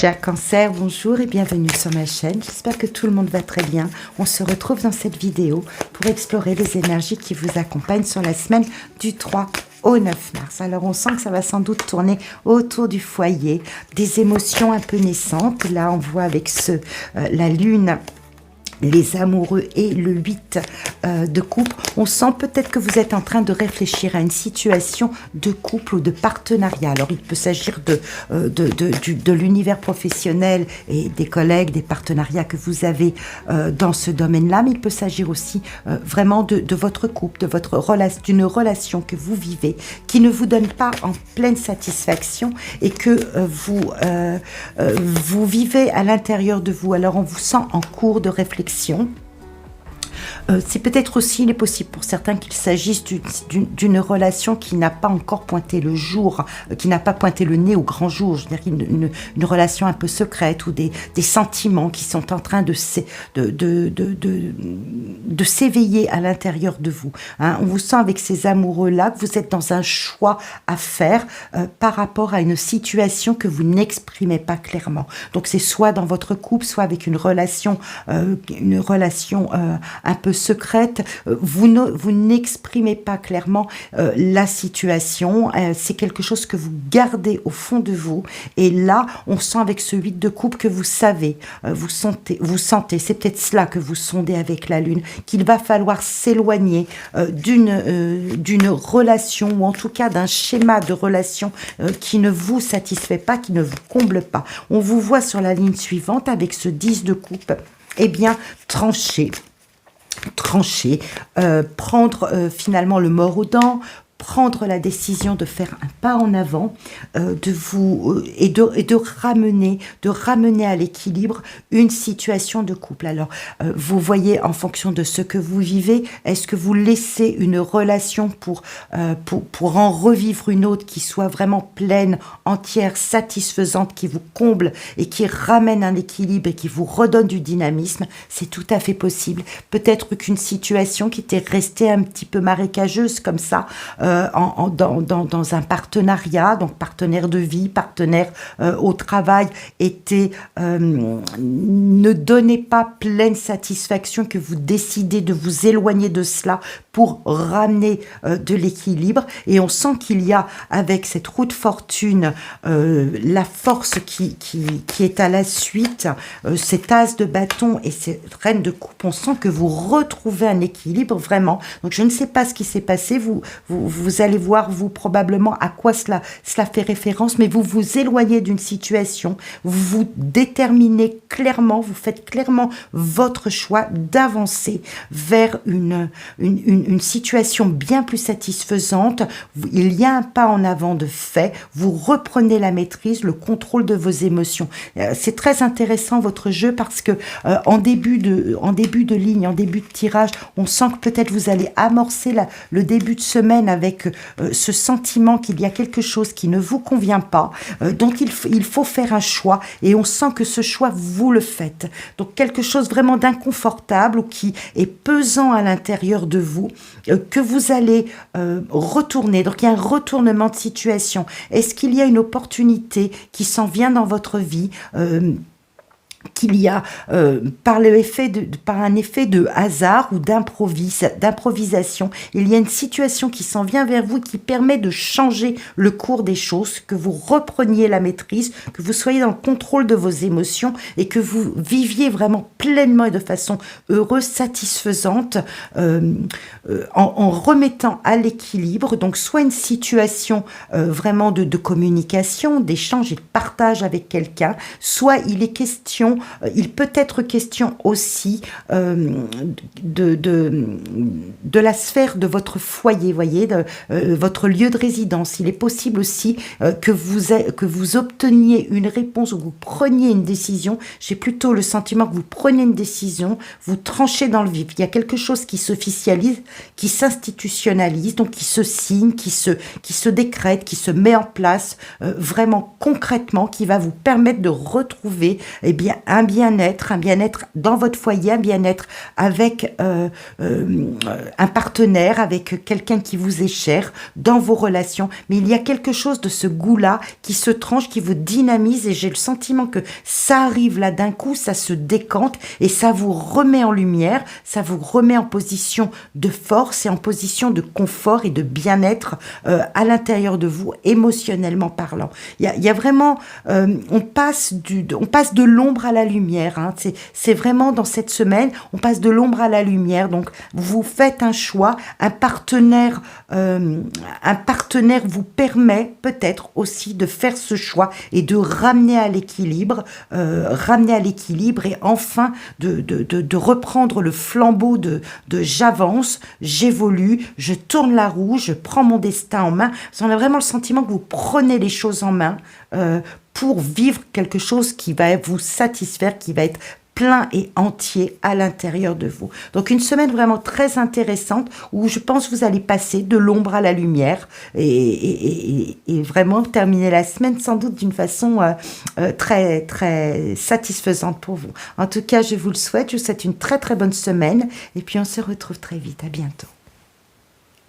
Cher Cancer, bonjour et bienvenue sur ma chaîne. J'espère que tout le monde va très bien. On se retrouve dans cette vidéo pour explorer les énergies qui vous accompagnent sur la semaine du 3 au 9 mars. Alors on sent que ça va sans doute tourner autour du foyer, des émotions un peu naissantes. Là on voit avec la lune, les amoureux et le 8 de coupe, on sent peut-être que vous êtes en train de réfléchir à une situation de couple ou de partenariat. Alors il peut s'agir de l'univers professionnel et des collègues, des partenariats que vous avez dans ce domaine-là, mais il peut s'agir aussi vraiment de votre couple, d'une relation que vous vivez, qui ne vous donne pas en pleine satisfaction et que vous vivez à l'intérieur de vous. Alors on vous sent en cours de réflexion. C'est peut-être aussi, il est possible pour certains qu'il s'agisse d'une relation qui n'a pas encore pointé le jour, qui n'a pas pointé le nez au grand jour, je dirais une relation un peu secrète ou des sentiments qui sont en train de s'éveiller à l'intérieur de vous. Hein. On vous sent avec ces amoureux-là que vous êtes dans un choix à faire par rapport à une situation que vous n'exprimez pas clairement. Donc c'est soit dans votre couple, soit avec une relation un peu secrète, vous n'exprimez pas clairement la situation, c'est quelque chose que vous gardez au fond de vous, et là on sent avec ce 8 de coupe que vous savez, vous sentez, c'est peut-être cela que vous sondez avec la lune, qu'il va falloir s'éloigner d'une relation, ou en tout cas d'un schéma de relation qui ne vous satisfait pas, qui ne vous comble pas. On vous voit sur la ligne suivante avec ce 10 de coupe, eh bien trancher, prendre finalement le mors aux dents, prendre la décision de faire un pas en avant, et de ramener à l'équilibre une situation de couple. Alors, vous voyez en fonction de ce que vous vivez, est-ce que vous laissez une relation pour en revivre une autre qui soit vraiment pleine, entière, satisfaisante, qui vous comble et qui ramène un équilibre et qui vous redonne du dynamisme? C'est tout à fait possible. Peut-être qu'une situation qui était restée un petit peu marécageuse comme ça, dans un partenariat, donc partenaire de vie, partenaire au travail, ne donnait pas pleine satisfaction, que vous décidez de vous éloigner de cela pour ramener de l'équilibre. Et on sent qu'il y a, avec cette roue de fortune, la force qui est à la suite, cet as de bâton et cette reine de coupe, on sent que vous retrouvez un équilibre vraiment. Donc je ne sais pas ce qui s'est passé, vous allez voir, vous, probablement, à quoi cela fait référence, mais vous vous éloignez d'une situation, vous vous déterminez clairement, vous faites clairement votre choix d'avancer vers une situation bien plus satisfaisante. Il y a un pas en avant de fait, vous reprenez la maîtrise, le contrôle de vos émotions. C'est très intéressant votre jeu, parce que en début de ligne, en début de tirage, on sent que peut-être vous allez amorcer le début de semaine avec ce sentiment qu'il y a quelque chose qui ne vous convient pas, donc il faut faire un choix, et on sent que ce choix, vous le faites. Donc quelque chose vraiment d'inconfortable ou qui est pesant à l'intérieur de vous, que vous allez retourner. Donc il y a un retournement de situation. Est-ce qu'il y a une opportunité qui s'en vient dans votre vie, qu'il y a par un effet de hasard ou d'improvisation, il y a une situation qui s'en vient vers vous, qui permet de changer le cours des choses, que vous repreniez la maîtrise, que vous soyez dans le contrôle de vos émotions et que vous viviez vraiment pleinement et de façon heureuse, satisfaisante, en remettant à l'équilibre, donc soit une situation vraiment de communication, d'échange et de partage avec quelqu'un, soit il peut être question aussi de la sphère de votre foyer, voyez, votre lieu de résidence. Il est possible aussi que vous obteniez une réponse ou que vous preniez une décision. J'ai plutôt le sentiment que vous prenez une décision, vous tranchez dans le vif. Il y a quelque chose qui s'officialise, qui s'institutionnalise, donc qui se signe, qui se décrète, qui se met en place vraiment concrètement, qui va vous permettre de retrouver, eh bien, un bien-être dans votre foyer, un bien-être avec un partenaire, avec quelqu'un qui vous est cher, dans vos relations. Mais il y a quelque chose de ce goût-là qui se tranche, qui vous dynamise, et j'ai le sentiment que ça arrive là d'un coup, ça se décante et ça vous remet en lumière, ça vous remet en position de force et en position de confort et de bien-être à l'intérieur de vous, émotionnellement parlant. Il y a vraiment, on passe de l'ombre à la lumière. Hein. C'est vraiment dans cette semaine, on passe de l'ombre à la lumière. Donc, vous faites un choix, un partenaire vous permet peut-être aussi de faire ce choix et de ramener à l'équilibre et enfin de reprendre le flambeau de j'avance, j'évolue, je tourne la roue, je prends mon destin en main. On a vraiment le sentiment que vous prenez les choses en main pour vivre quelque chose qui va vous satisfaire, qui va être plein et entier à l'intérieur de vous. Donc une semaine vraiment très intéressante où je pense que vous allez passer de l'ombre à la lumière et vraiment terminer la semaine sans doute d'une façon très très satisfaisante pour vous. En tout cas, je vous le souhaite, je vous souhaite une très très bonne semaine et puis on se retrouve très vite. À bientôt.